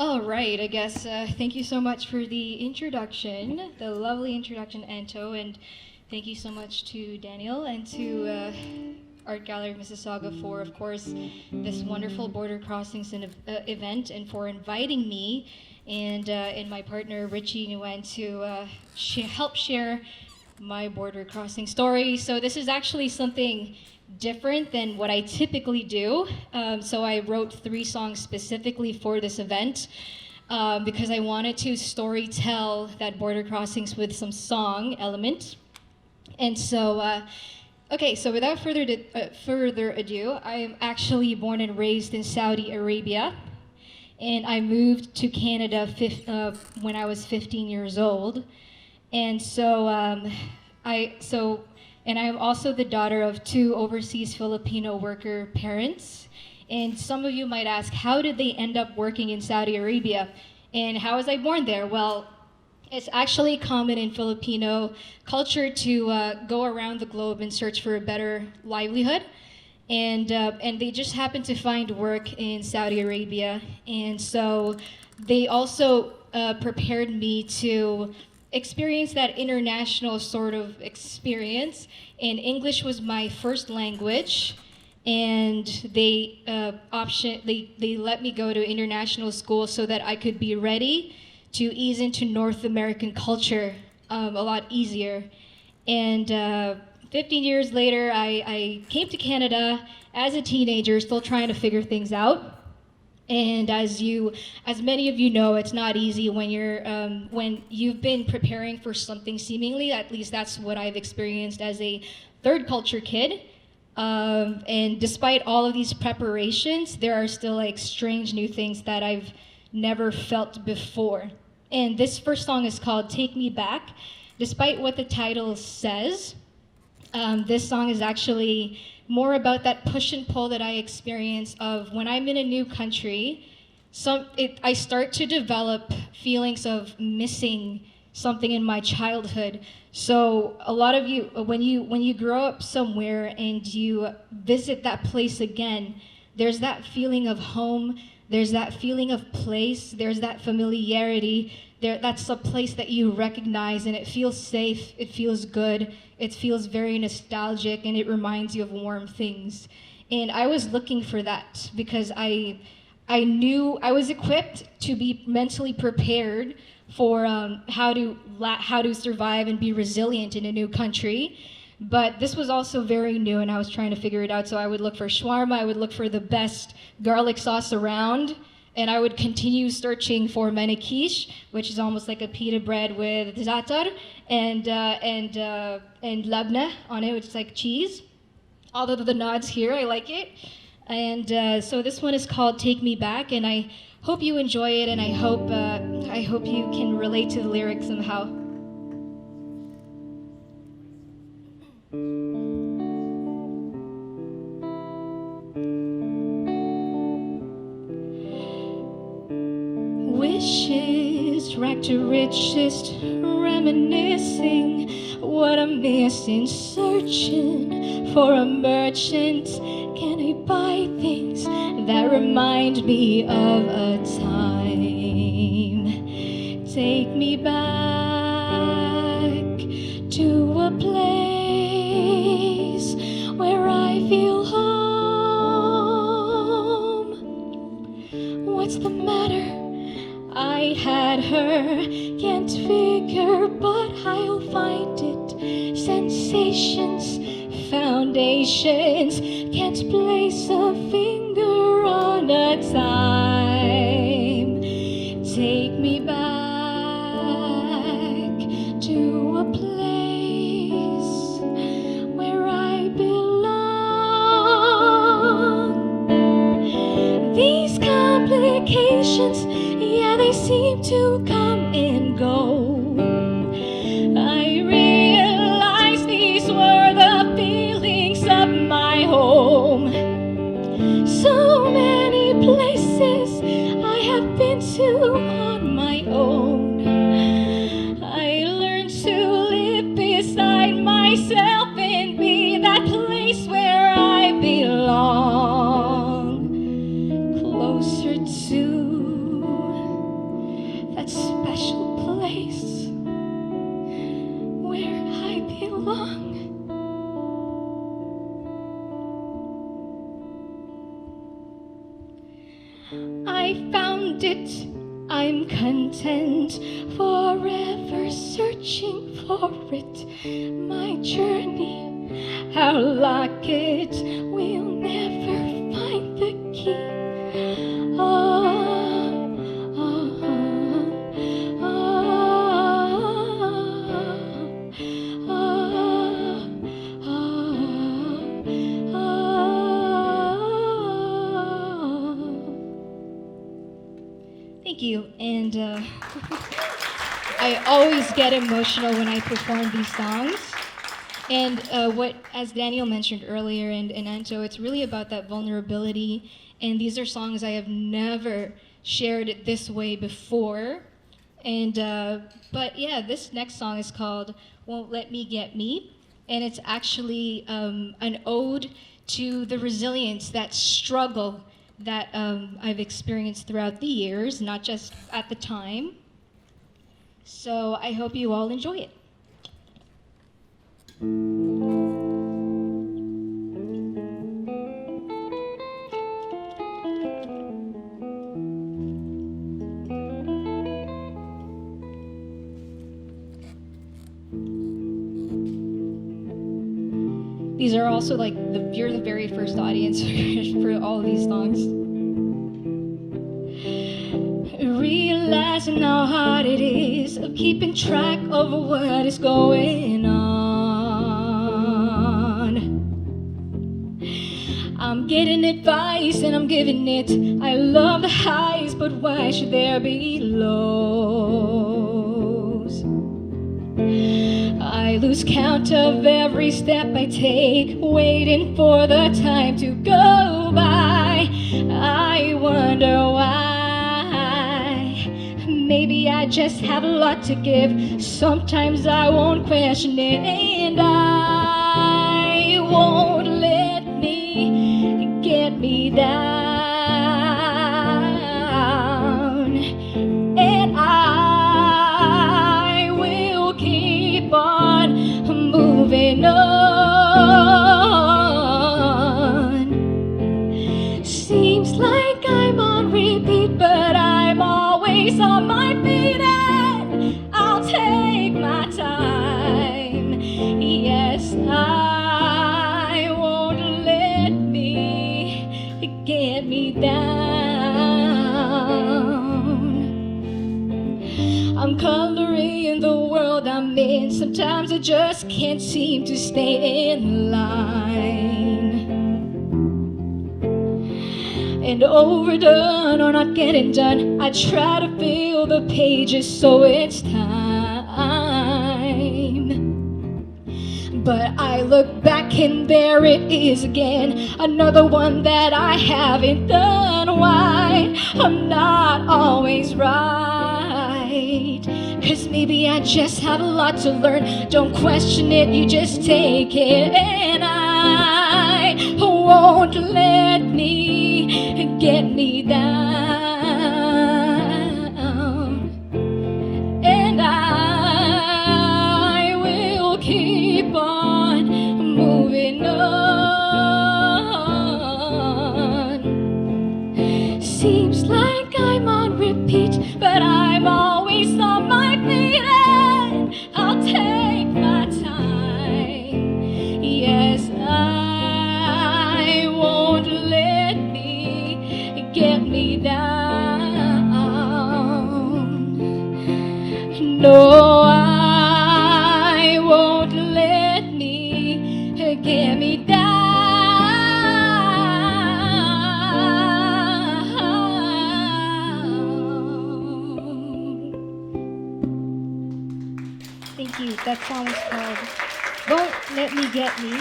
All right, I guess thank you so much for the introduction, the lovely introduction, Anto, and thank you so much to Daniel and to Art Gallery Mississauga for, of course, this wonderful border crossings event and for inviting me and my partner Richie Nguyen to help share my border crossing story. So this is actually something different than what I typically do. So I wrote 3 songs specifically for this event because I wanted to story tell that border crossings with some song element. And so, okay, so without further ado, I am actually born and raised in Saudi Arabia. And I moved to Canada when I was 15 years old. And so, and I'm also the daughter of 2 overseas Filipino worker parents. And some of you might ask, how did they end up working in Saudi Arabia? And how was I born there? Well, it's actually common in Filipino culture to go around the globe and search for a better livelihood. And they just happened to find work in Saudi Arabia. And so they also prepared me to experience that international sort of experience, and English was my first language, and they let me go to international school so that I could be ready to ease into North American culture a lot easier. And 15 years later, I came to Canada as a teenager, still trying to figure things out. And as many of you know, it's not easy when when you've been preparing for something seemingly. At least that's what I've experienced as a third culture kid. And despite all of these preparations, there are still like strange new things that I've never felt before. And this first song is called "Take Me Back." Despite what the title says, this song is actually more about that push and pull that I experience of when I'm in a new country. I start to develop feelings of missing something in my childhood. So a lot of you, when you grow up somewhere and you visit that place again, there's that feeling of home, there's that feeling of place, there's that familiarity. That's a place that you recognize, and it feels safe, it feels good, it feels very nostalgic, and it reminds you of warm things. And I was looking for that because I knew I was equipped to be mentally prepared for how to survive and be resilient in a new country. But this was also very new, and I was trying to figure it out. So I would look for shawarma, I would look for the best garlic sauce around, and I would continue searching for manikish, which is almost like a pita bread with za'atar and labna on it, which is like cheese. All of the nods here, I like it. And so this one is called "Take Me Back," and I hope you enjoy it, and I hope you can relate to the lyrics somehow. Wishes, racked to richest, reminiscing what I'm missing, searching for a merchant. Can I buy things that remind me of a time? Take me back to a place where I feel home. What's the matter? I had her, can't figure, but I'll find it. Sensations, foundations, can't place a finger on a time. Take me back to a place where I belong. These complications, yeah, they seem to come and go. I realize these were the feelings of my home. So many places I have been to on my own. I learned to live beside myself and be that place where I belong. Closer to I found it, I'm content, forever searching for it. My journey, I'll lock it, we'll never find the key. Thank you, and I always get emotional when I perform these songs. And as Daniel mentioned earlier, and Anto, it's really about that vulnerability. And these are songs I have never shared it this way before. And but yeah, this next song is called "Won't Let Me Get Me," and it's actually an ode to the resilience, that struggle that I've experienced throughout the years, not just at the time. So I hope you all enjoy it. These are also like you're the very first audience for all of these songs. Realizing how hard it is of keeping track of what is going on. I'm getting advice and I'm giving it. I love the highs, but why should there be lows? I lose count of every step I take, waiting for the time to go by. I wonder why. Maybe I just have a lot to give. Sometimes I won't question it, and I won't let me get me down. And I will keep on moving on. Seems like I'm on repeat, but I'm always on my feet, and I'll take my time. Yes, I won't let me get me down. I'm coloring the world I'm in. Sometimes I just can't seem to stay in line. And overdone or not getting done, I try to fill the pages so it's time. But I look back and there it is again, another one that I haven't done. Why? I'm not always right. 'Cause maybe I just have a lot to learn. Don't question it, you just take it. And I won't let me get me down. And I will keep on moving on. Seems like I'm on repeat, but I'm always on my feet, and I'll take my time. Yes, I won't let me get me down. No, I won't let me get me down. Thank you. That song is called "Won't Let Me Get Me."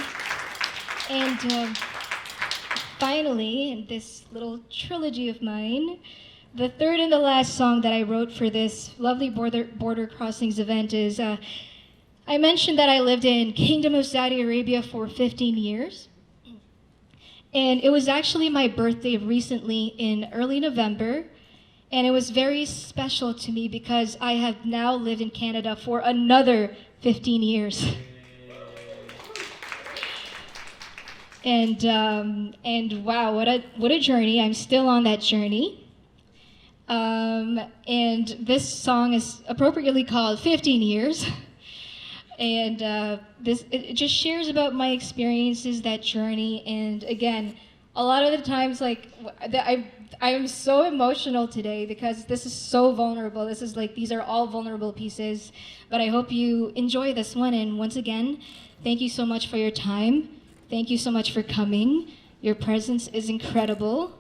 And finally, in this little trilogy of mine, the third and the last song that I wrote for this lovely border crossings event is, I mentioned that I lived in Kingdom of Saudi Arabia for 15 years. And it was actually my birthday recently in early November. And it was very special to me because I have now lived in Canada for another 15 years. And wow, what a journey. I'm still on that journey. And this song is appropriately called 15 Years. And it just shares about my experiences, that journey. And again, a lot of the times, like, I am so emotional today because this is so vulnerable. This is like, these are all vulnerable pieces. But I hope you enjoy this one. And once again, thank you so much for your time. Thank you so much for coming. Your presence is incredible.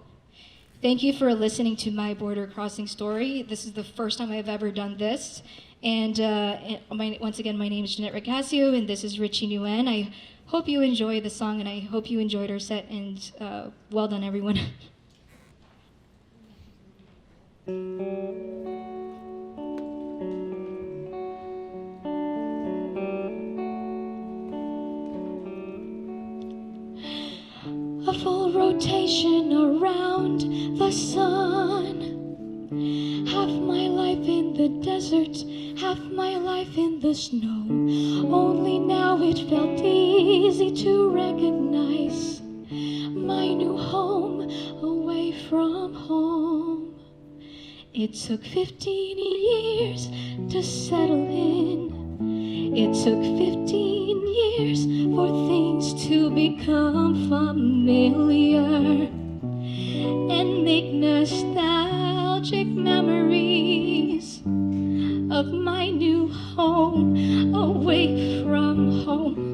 Thank you for listening to my border crossing story. This is the first time I've ever done this. And once again, my name is Jeanette Ricasio, and this is Richie Nguyen. I hope you enjoy the song, and I hope you enjoyed our set, and well done, everyone. A full rotation around the sun. Half my life in the desert, half my life in the snow. Only now it felt easy to recognize my new home away from home. It took 15 years to settle in. It took 15 years for things to become familiar and make nostalgic memories of my new home away from home.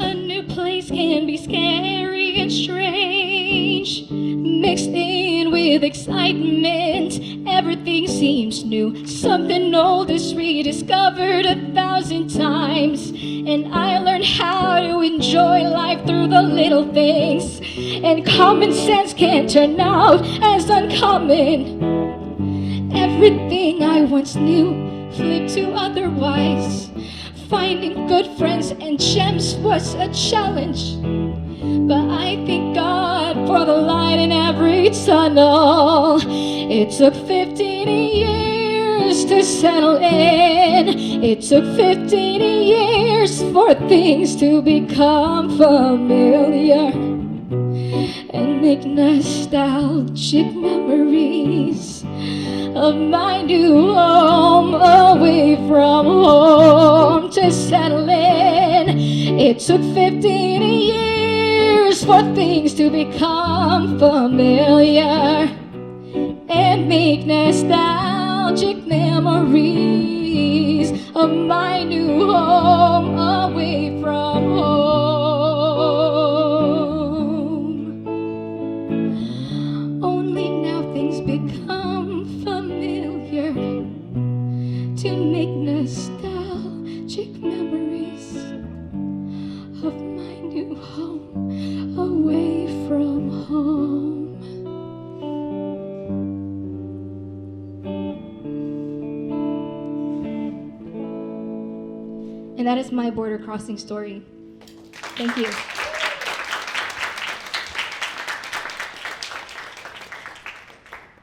A new place can be scary and strange, mixed in with excitement. Everything seems new, something old is rediscovered 1,000 times. And I learned how to enjoy life through the little things. And common sense can turn out as uncommon. Everything I once knew flipped to otherwise. Finding good friends and gems was a challenge. But I thank God for the light in every tunnel. It took 15 years to settle in. It took 15 years for things to become familiar and make nostalgic memories of my new home away from home to settle in. It took 15 years for things to become familiar and make nostalgic memories of my new home away from home. Only now things become familiar to make nostalgic memories of my new home away from home. And that is my border crossing story. Thank you.